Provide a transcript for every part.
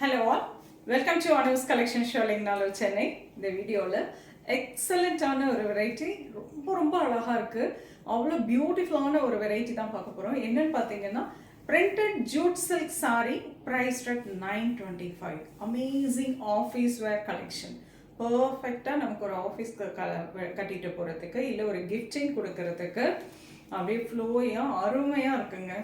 Hello all, welcome to Anu's Collection Showing Nalur Chennai. இந்த வீடியோவில் எக்ஸலண்ட்டான ஒரு வெரைட்டி ரொம்ப அழகாக இருக்குது. அவ்வளோ பியூட்டிஃபுல்லான ஒரு வெரைட்டி தான் பார்க்க போகிறோம். என்னன்னு பார்த்தீங்கன்னா printed jute silk saree priced at 925. Amazing office wear collection. பர்ஃபெக்டாக நமக்கு ஒரு ஆஃபீஸ்க்கு கட்டிட்டு போகிறதுக்கு இல்லை ஒரு கிஃப்டிங் கொடுக்கறதுக்கு அப்படியே ஃப்ளோயாக அருமையாக இருக்குங்க.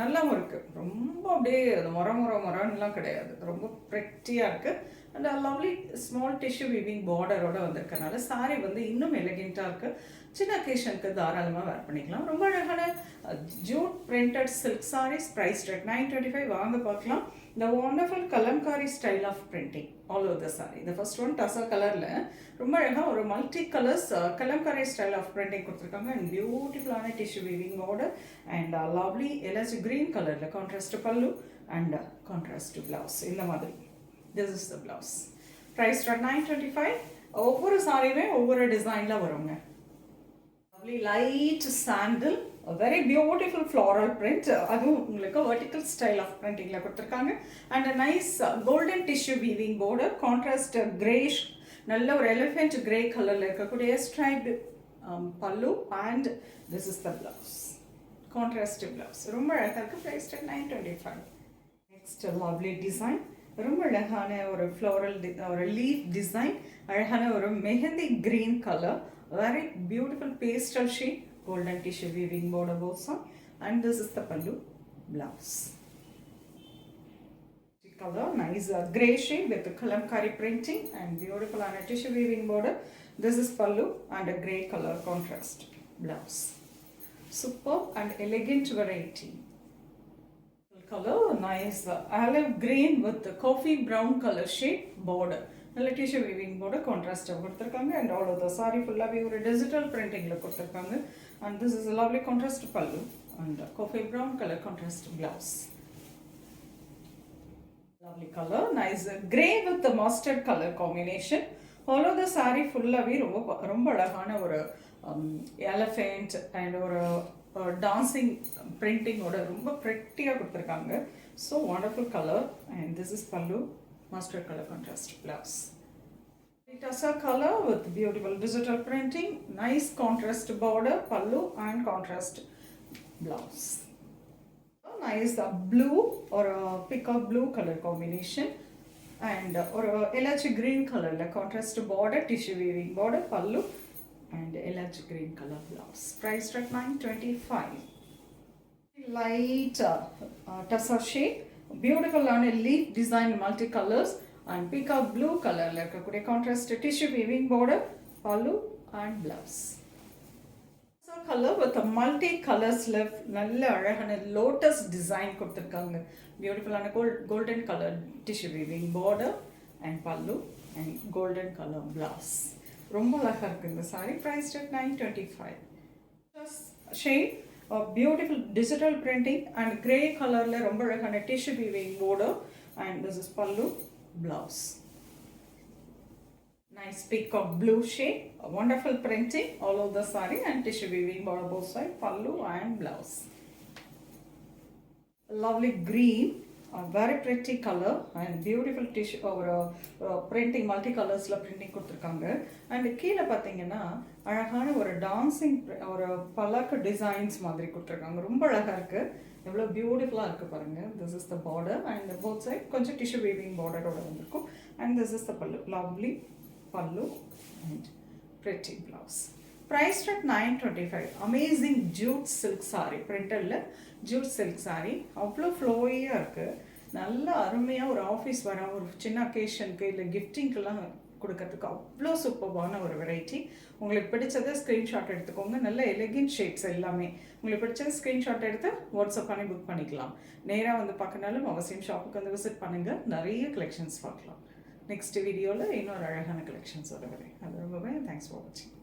நல்லாவும் இருக்குது. ரொம்ப அப்படியே அது மொரன்னுலாம் கிடையாது. ரொம்ப ப்ரெட்டியாக இருக்குது. And lovely small tissue weaving பார்டரோட வந்திருக்கனால சாரீ வந்து இன்னும் எலிகெண்ட்டாக இருக்குது. சின்ன அக்கேஷனுக்கு தாராளமாக வேர் பண்ணிக்கலாம். ரொம்ப அழகான jute printed silk sarees priced at 925. வாங்க பார்க்கலாம். The wonderful kalamkari style of printing all over the saree. The first one tassa colorல ரொம்ப அழகா ஒரு multi colours kalamkari style of printing கொடுத்திருக்காங்க. And beautiful ஆன tissue weaving border and lovely elastic green colorல contrast pallu and contrast blouse. இந்த மாதிரி this is the blouse. Priced at 925. ஒவ்வொரு சாரியுமே ஒவ்வொரு டிசைன்ல வருங்க. Lovely light sandal, a very beautiful floral print. அதுவும் உங்களுக்கு vertical style of printingல கொடுத்திருக்காங்க. And a nice golden tissue weaving border, contrast grayish, நல்ல ஒரு elephant grey colorல இருக்கக்கூடிய striped pallu and this is the blouse. Contrast blouse. ரொம்ப அழகா இருக்கு. Priced at 925. Next lovely design. ரொம்ப அழகான ஒரு floral ஒரு leaf design. அழகான ஒரு mehndi green color. Very beautiful pastel shade, golden tissue weaving border also, and this is the pallu blouse. Color nice grey shade with the kalamkari printing and beautiful and tissue weaving border. This is pallu and a grey color contrast blouse. Superb and elegant variety. Color nice olive green with the coffee brown color shade border. நல்ல tissue weaving border கான்ட்ராஸ்டாக கொடுத்துருக்காங்க. And all of the sari ஃபுல்லாகவே ஒரு digital பிரிண்டிங்கில் கொடுத்துருக்காங்க. And this is lovely contrast pallu and coffee brown colour contrast blouse. Lovely colour nice grey with mustard colour combination. All of the sari ஃபுல்லாகவே ரொம்ப அழகான ஒரு எலஃபென்ட் அண்ட் ஒரு டான்சிங் பிரிண்டிங்கோட ரொம்ப ப்ரெட்டியாக கொடுத்துருக்காங்க. So wonderful colour and this is pallu mustard color contrast blouse. Tassa color with beautiful digital printing, nice contrast border, pallu and contrast blouse. Nice blue or a peacock blue color combination and or electric green color like contrast border, tissue weaving border, pallu and electric green color blouse. Priced at 925. Light tassa shade. Beautiful on a leaf design multicolors and peacock blue color like a contrast tissue weaving border, pallu and blouse. So color with a multi-color sleeve, நல்ல அழகான lotus design கொடுத்திருக்காங்க. Beautiful on a golden color tissue weaving border and pallu and golden color blouse. ரொம்ப அழகா இருக்கு இந்த saree. Priced at 925. Shade beautiful digital printing and grey color la romba alagana tissue weaving border and this is pallu blouse. Nice peacock blue shade, a wonderful printing all over the saree and tissue weaving border both side, pallu and blouse. Lovely green, a very pretty color and beautiful tissue over printing multicolors la printing கொடுத்திருக்காங்க. and கீழ பாத்தீங்கன்னா அழகான ஒரு dancing ஒரு பலக்க designs மாதிரி கொடுத்திருக்காங்க. ரொம்ப அழகா இருக்கு. எவ்வளவு பியூட்டிஃபுல்லா இருக்கு பாருங்க. this is the border and both side கொஞ்சம் tissue weaving border ஓட வந்திருக்கும். and this is the pallu, lovely pallu and pretty blouse. Priced at 925. Amazing jute silk saree. Printed jute silk saree. அவ்வளோ ஃப்ளோயியாக இருக்குது. நல்ல அருமையாக ஒரு ஆஃபீஸ் வர ஒரு சின்ன அக்கேஷனுக்கு இல்லை கிஃப்டிங்க்கெல்லாம் கொடுக்கறதுக்கு அவ்வளோ சூப்பர்பான ஒரு வெரைட்டி. உங்களுக்கு பிடிச்சதை ஸ்க்ரீன்ஷாட் எடுத்துக்கோங்க. நல்ல எலிகென்ட் ஷேட்ஸ் எல்லாமே. உங்களுக்கு பிடிச்சது ஸ்க்ரீன்ஷாட் எடுத்து வாட்ஸ்அப் பண்ணி புக் பண்ணிக்கலாம். நேராக வந்து பார்க்கனாலும் அவசியம் ஷாப்புக்கு வந்து விசிட் பண்ணுங்கள். நிறைய கலெக்ஷன்ஸ் பார்க்கலாம். நெக்ஸ்ட் வீடியோவில் இன்னொரு அழகான கலெக்ஷன்ஸ் வரேன். அது ரொம்பவே தேங்க்ஸ் ஃபார் வாட்சிங்.